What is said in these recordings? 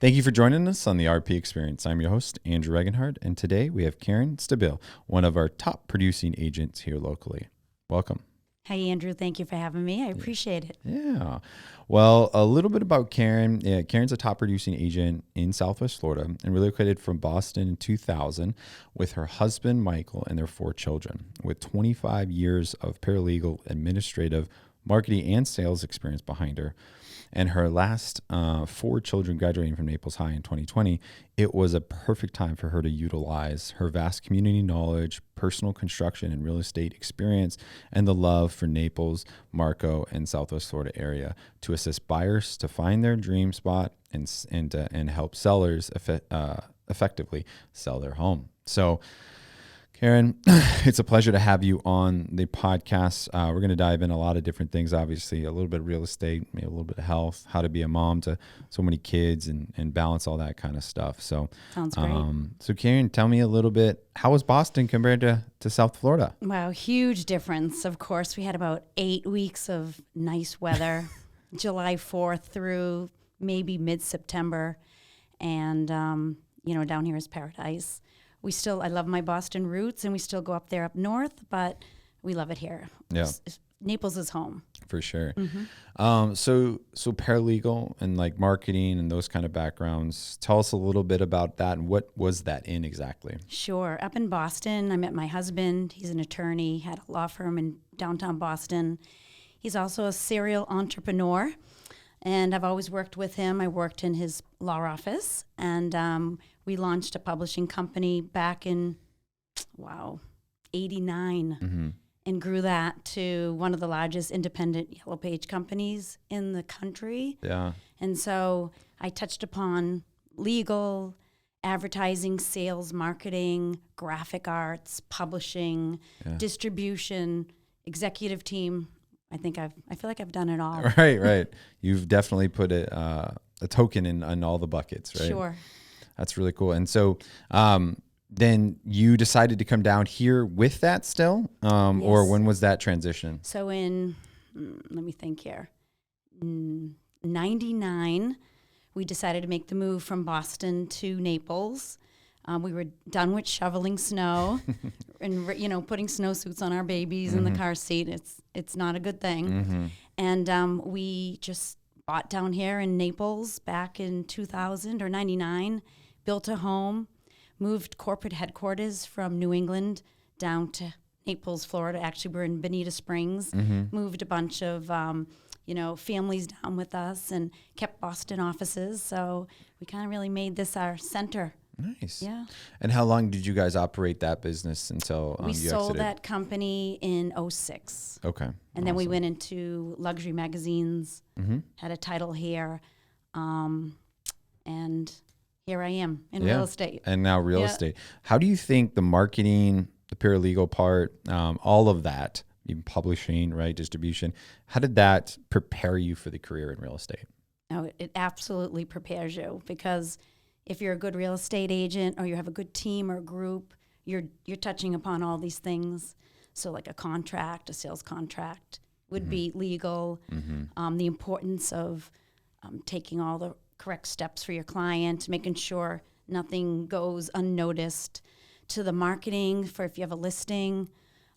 Thank you for joining us on the RP Experience. I'm your host, Andrew Regenhard, and today we have Karen Stabile, one of our top producing agents here locally. Welcome. Hi, Andrew. Thank you for having me. I appreciate it. Yeah. Well, a little bit about Karen. Yeah, Karen's a top producing agent in Southwest Florida and relocated from Boston in 2000 with her husband, Michael, and their 4 children. With 25 years of paralegal, administrative, marketing, and sales experience behind her, and her last 4 children graduating from Naples High in 2020, it was a perfect time for her to utilize her vast community knowledge, personal construction and real estate experience, and the love for Naples, Marco, and Southwest Florida area to assist buyers to find their dream spot and help sellers effectively sell their home. So, Karen, it's a pleasure to have you on the podcast. We're going to dive in a lot of different things, obviously, a little bit of real estate, maybe a little bit of health, how to be a mom to so many kids and balance all that kind of stuff. So, Sounds great. So Karen, tell me a little bit, how was Boston compared to South Florida? Wow, huge difference. Of course, we had about 8 weeks of nice weather, July 4th through maybe mid-September. And, down here is paradise. I love my Boston roots, and we still go up there up north, but we love it here. Yeah. Naples is home. For sure. Mm-hmm. So paralegal and like marketing and those kind of backgrounds, tell us a little bit about that and what was that in exactly? Sure. Up in Boston, I met my husband. He's an attorney, had a law firm in downtown Boston. He's also a serial entrepreneur, and I've always worked with him. I worked in his law office, and we launched a publishing company back in, 89, Mm-hmm. and grew that to one of the largest independent Yellow Page companies in the country. Yeah. And so I touched upon legal, advertising, sales, marketing, graphic arts, publishing, distribution, executive team. I feel like I've done it all. Right. You've definitely put a token in all the buckets, right? Sure. That's really cool. And so then you decided to come down here with that still? Or Yes. when was that transition? So let me think here, 99, we decided to make the move from Boston to Naples. We were done with shoveling snow and, putting snowsuits on our babies in the car seat. It's not a good thing. Mm-hmm. And we just bought down here in Naples back in 2000 or 99, built a home, moved corporate headquarters from New England down to Naples, Florida. Actually, we're in Bonita Springs. Mm-hmm. Moved a bunch of, families down with us and kept Boston offices. So we kind of really made this our center. Nice. Yeah. And how long did you guys operate that business until We you sold exited? that company in 2006. Okay. And then we went into luxury magazines, Mm-hmm. had a title here, and here I am in Yeah. real estate. And now real estate. How do you think the marketing, the paralegal part, all of that, even publishing, right, distribution, how did that prepare you for the career in real estate? Oh, it absolutely prepares you, because if you're a good real estate agent or you have a good team or group, you're touching upon all these things. So like a contract, a sales contract would be legal. Mm-hmm. The importance of taking all the correct steps for your client, making sure nothing goes unnoticed, to the marketing for if you have a listing,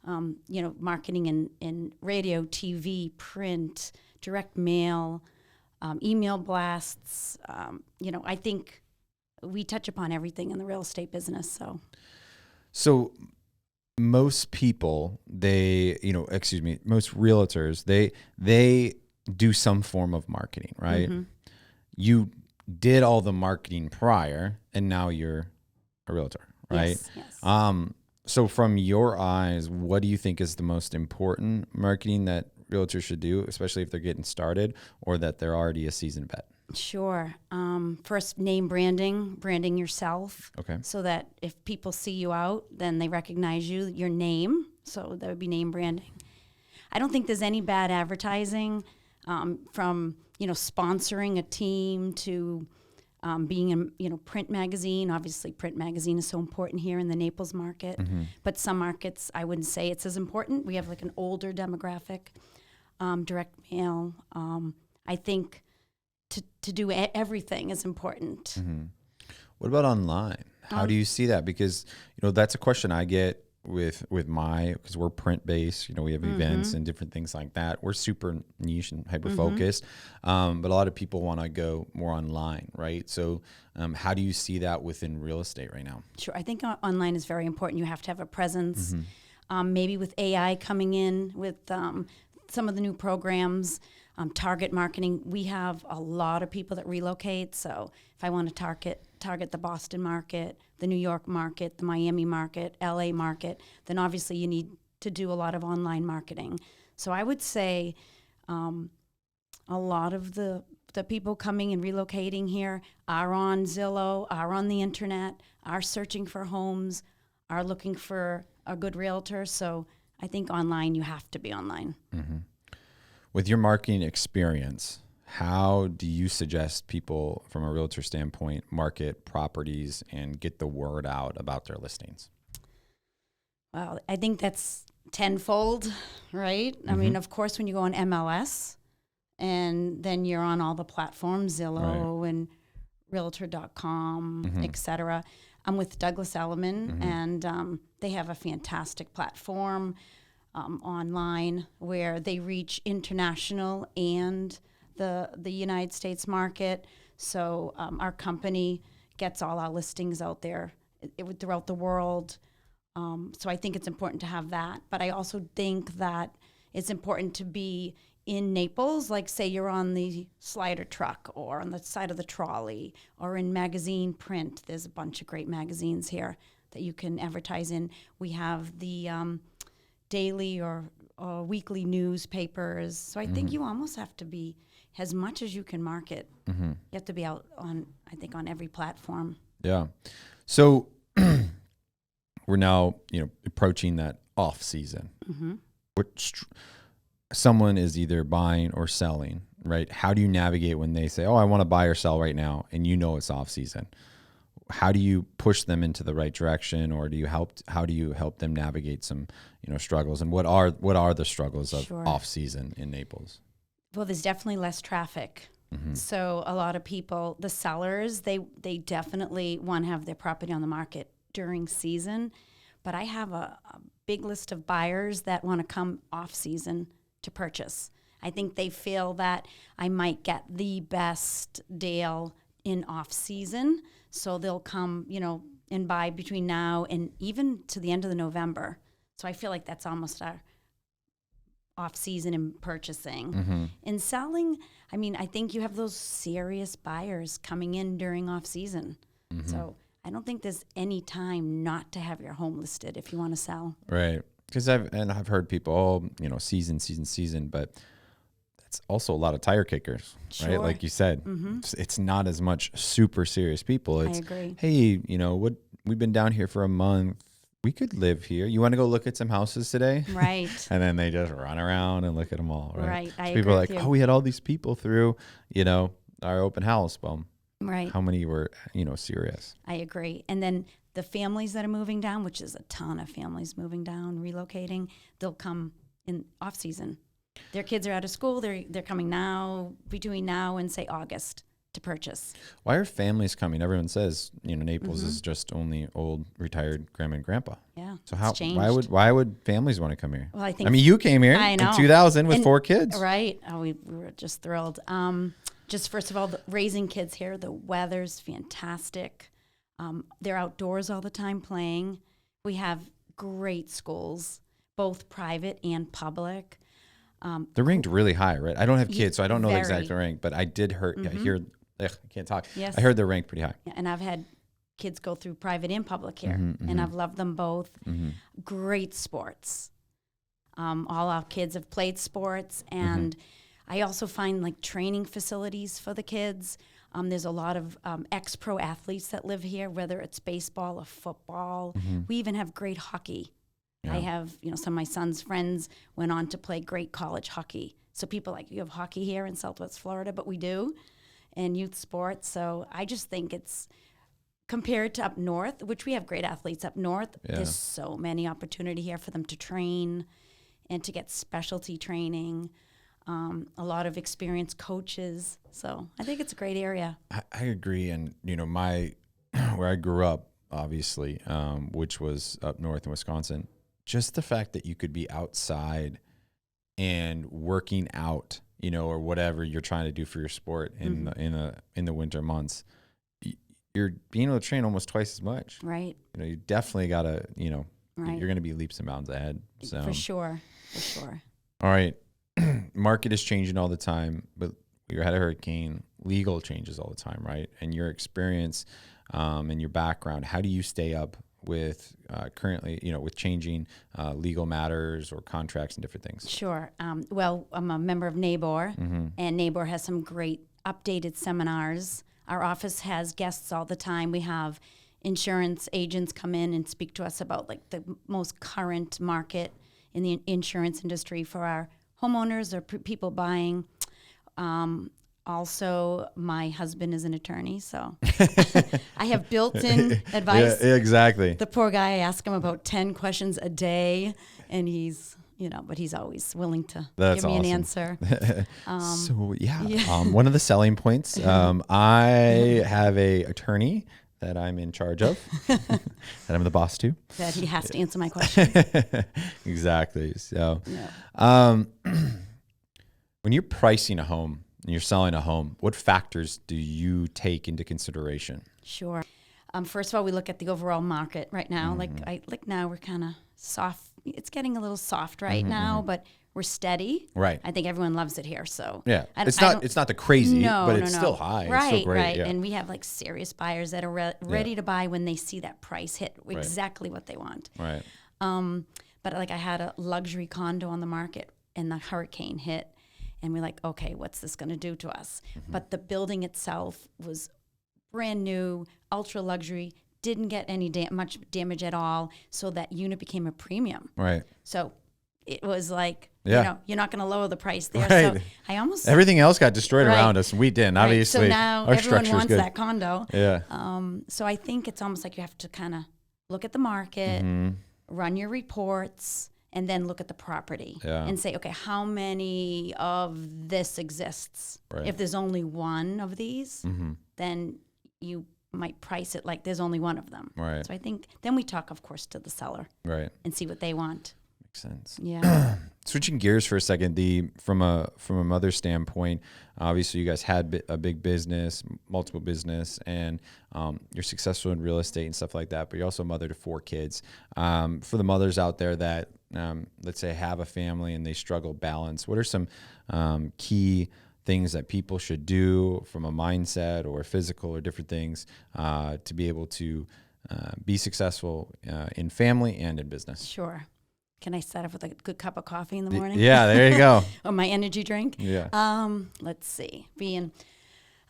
marketing in radio, TV, print, direct mail, email blasts. I think we touch upon everything in the real estate business. So most people, most realtors, they do some form of marketing, right? Mm-hmm. You did all the marketing prior, and now you're a realtor, right? Yes. So from your eyes, what do you think is the most important marketing that realtors should do, especially if they're getting started or that they're already a seasoned vet? Sure. First, name branding yourself. Okay. So that if people see you out, then they recognize your name. So that would be name branding. I don't think there's any bad advertising, from sponsoring a team to being in print magazine. Obviously, print magazine is so important here in the Naples market. Mm-hmm. But some markets, I wouldn't say it's as important. We have like an older demographic, direct mail. I think to do everything is important. What about online? How do you see that? Because, that's a question I get with because we're print based, we have events and different things like that. We're super niche and hyper focused. But a lot of people want to go more online, right? So how do you see that within real estate right now? Sure. I think online is very important. You have to have a presence. Maybe with AI coming in with some of the new programs, target marketing. We have a lot of people that relocate. So if I want to target the Boston market, the New York market, the Miami market, LA market, then obviously you need to do a lot of online marketing. So I would say a lot of the people coming and relocating here are on Zillow, are on the internet, are searching for homes, are looking for a good realtor. So I think online, you have to be online. With your marketing experience, how do you suggest people from a realtor standpoint market properties and get the word out about their listings? Well, I think that's tenfold, right? I mean, of course, when you go on MLS and then you're on all the platforms, Zillow and Realtor.com, et cetera. I'm with Douglas Elliman, and they have a fantastic platform online where they reach international and the United States market. So our company gets all our listings out there throughout the world. So I think it's important to have that. But I also think that it's important to be in Naples, like say you're on the slider truck or on the side of the trolley or in magazine print. There's a bunch of great magazines here that you can advertise in. We have the daily or weekly newspapers. So I think you almost have to be, as much as you can market, you have to be out on, I think, on every platform. Yeah. So we're now, approaching that off season. Someone is either buying or selling, right? How do you navigate when they say, "Oh, I want to buy or sell right now," and it's off season? How do you push them into the right direction, or how do you help them navigate some, struggles? And what are the struggles of off season in Naples? Well, there's definitely less traffic. So a lot of people, the sellers, they definitely want to have their property on the market during season. But I have a big list of buyers that want to come off season to purchase. I think they feel that I might get the best deal in off season. So they'll come, and buy between now and even to the end of the November. So I feel like that's almost our off season in purchasing. In selling, I mean, I think you have those serious buyers coming in during off season. So I don't think there's any time not to have your home listed if you want to sell. Right. Because I've heard people, season, but that's also a lot of tire kickers, right? Like you said, it's not as much super serious people. It's, I agree. Hey, we've been down here for a month. We could live here. You want to go look at some houses today? Right. And then they just run around and look at them all, right? Right. I so people agree are like, "Oh, we had all these people through, our open house." Well, right. How many were, serious? I agree. And then the families that are moving down, which is a ton of families moving down, relocating, they'll come in off season. Their kids are out of school. They're coming now, between now and say August, to purchase. Why are families coming? Everyone says, Naples is just only old retired grandma and grandpa. Yeah. So why would families want to come here? Well, I think you came here in 2000 with 4 kids. Right. Oh, we were just thrilled. Just first of all, raising kids here, the weather's fantastic. They're outdoors all the time playing. We have great schools, both private and public. They're ranked really high, right? I don't have kids, so I don't know the exact rank, but I did hear. I can't talk. Yes. I heard they're ranked pretty high. Yeah, and I've had kids go through private and public here, and I've loved them both. Great sports. All our kids have played sports, and I also find like training facilities for the kids. There's a lot of ex-pro athletes that live here, whether it's baseball or football. We even have great hockey. Yeah. I have, some of my son's friends went on to play great college hockey. So people like, you have hockey here in Southwest Florida, but we do, and youth sports. So I just think it's, compared to up north, which we have great athletes up north, there's so many opportunity here for them to train and to get specialty training. a lot of experienced coaches. So I think it's a great area. I agree. And, where I grew up, obviously, which was up north in Wisconsin, just the fact that you could be outside and working out, or whatever you're trying to do for your sport in the winter months, you're being able to train almost twice as much. Right. You definitely got to, Right. you're going to be leaps and bounds ahead. So For sure. All right. Market is changing all the time, but we had a hurricane. Legal changes all the time, right? And your experience and your background, how do you stay up with currently, with changing legal matters or contracts and different things? Sure. Well, I'm a member of NABOR, and NABOR has some great updated seminars. Our office has guests all the time. We have insurance agents come in and speak to us about like the most current market in the insurance industry for our homeowners or people buying. Also, my husband is an attorney, so I have built-in advice. Yeah, exactly. The poor guy, I ask him about 10 questions a day, and he's, but he's always willing to give me an answer. One of the selling points, I have a attorney that I'm in charge of, that I'm the boss to. That he has to answer my questions. Exactly. So, when you're pricing a home and you're selling a home, what factors do you take into consideration? Sure. First of all, we look at the overall market right now. Now we're kind of soft. It's getting a little soft right now, but we're steady. Right. I think everyone loves it here. So yeah, it's not the crazy, but it's still high. Right, it's still great. right. Yeah. And we have like serious buyers that are ready to buy when they see that price hit exactly what they want. Right. But like I had a luxury condo on the market and the hurricane hit. And we're like, okay, what's this going to do to us? But the building itself was brand new, ultra luxury, didn't get any much damage at all. So that unit became a premium. Right. So it was like, Yeah. You're not going to lower the price there. Right. So I almost Everything else got destroyed around us, and we didn't. Right. Obviously, So now our everyone structure's wants good. that condo. Yeah. So I think it's almost like you have to kind of look at the market, run your reports, and then look at the property and say, okay, how many of this exists? Right. If there's only one of these, then you might price it like there's only one of them. Right. So I think then we talk, of course, to the seller Right. and see what they want. Makes sense. Yeah. Switching gears for a second, from a mother standpoint, obviously you guys had a big business, multiple business, and you're successful in real estate and stuff like that. But you're also a mother to 4 kids. For the mothers out there that let's say have a family and they struggle balance, what are some key things that people should do from a mindset or physical or different things to be able to be successful in family and in business? Sure. Can I start off with a good cup of coffee in the morning? Yeah, there you go. Or my energy drink? Yeah. Let's see.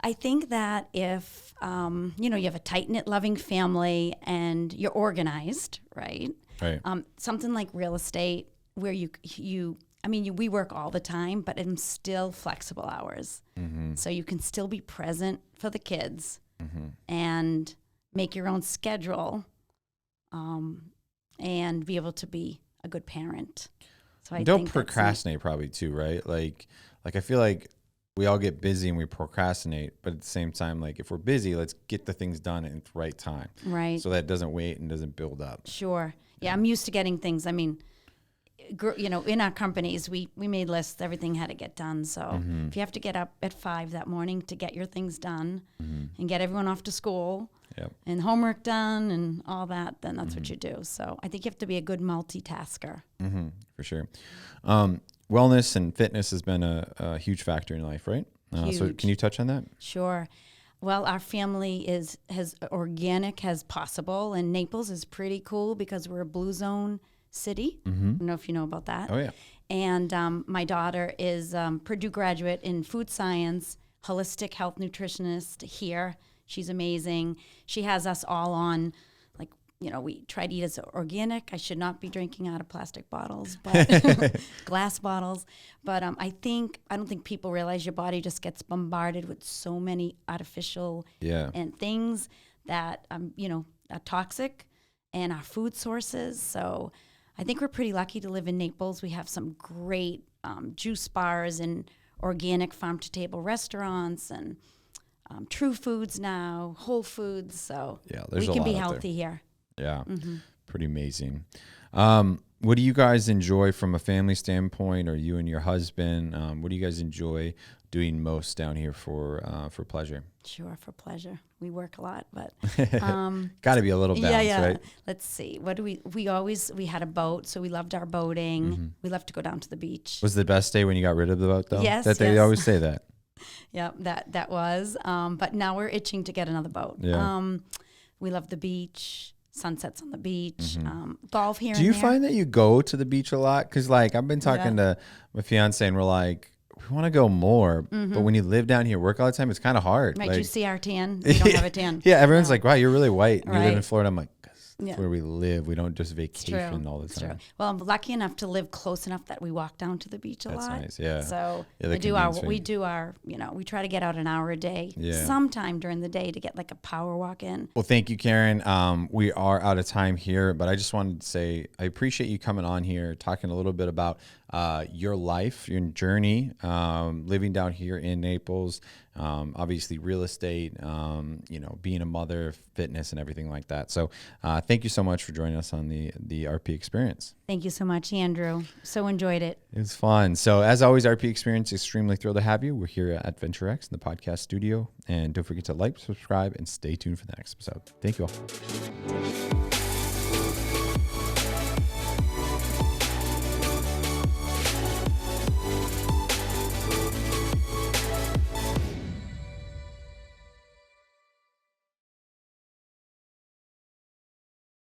I think that if, you have a tight-knit, loving family and you're organized, right? Right. Something like real estate where we work all the time, but I'm still flexible hours. So you can still be present for the kids and make your own schedule and be able to be a good parent. So I don't think procrastinate probably too, right? Like I feel like we all get busy and we procrastinate, but at the same time, like if we're busy, let's get the things done at the right time. Right. So that it doesn't wait and doesn't build up. Sure. Yeah, I'm used to getting things. I mean, in our companies, we made lists. Everything had to get done. So if you have to get up at 5 that morning to get your things done and get everyone off to school and homework done and all that, then that's what you do. So I think you have to be a good multitasker. For sure. Wellness and fitness has been a huge factor in life, right? So can you touch on that? Sure. Well, our family is as organic as possible, and Naples is pretty cool because we're a blue zone city. I don't know if you know about that. Oh, yeah. And my daughter is Purdue graduate in food science, holistic health nutritionist here. She's amazing. She has us all on, we try to eat as organic. I should not be drinking out of plastic bottles, but glass bottles. But I don't think people realize your body just gets bombarded with so many artificial and things that, are toxic and our food sources. So I think we're pretty lucky to live in Naples. We have some great juice bars and organic farm-to-table restaurants and True Foods now, Whole Foods. So there's we can a lot be out healthy here. Yeah, pretty amazing. What do you guys enjoy from a family standpoint, or you and your husband? What do you guys enjoy doing most down here for pleasure? Sure, for pleasure. We work a lot, but got to be a little balance, right? Let's see. What do we had a boat, so we loved our boating. We loved to go down to the beach. Was the best day when you got rid of the boat, though? Yes, They always say that. Yeah, that was. But now we're itching to get another boat. Yeah. We love the beach. Sunsets on the beach, golf here. Do you find that you go to the beach a lot? Because like I've been talking to my fiance, and we're like, we want to go more, but when you live down here, work all the time, it's kind of hard. Right? Like, You see our tan? We don't have a tan. Yeah, everyone's like, wow, you're really white. And you live in Right. Florida. I'm like, that's Yeah. where we live. We don't just vacation all the It's time. true. Well, I'm lucky enough to live close enough that we walk down to the beach a That's lot. nice, yeah. So Yeah, the we convenience do our, we try to get out an hour a day, Yeah. sometime during the day to get like a power walk in. Well, thank you, Karen. We are out of time here, but I just wanted to say I appreciate you coming on here, talking a little bit about your life, your journey, living down here in Naples, obviously real estate, being a mother, fitness, and everything like that. So thank you so much for joining us on the RP Experience. Thank you so much, Andrew. So enjoyed it. It was fun. So as always, RP Experience, extremely thrilled to have you. We're here at Venture X in the podcast studio. And don't forget to like, subscribe, and stay tuned for the next episode. Thank you all.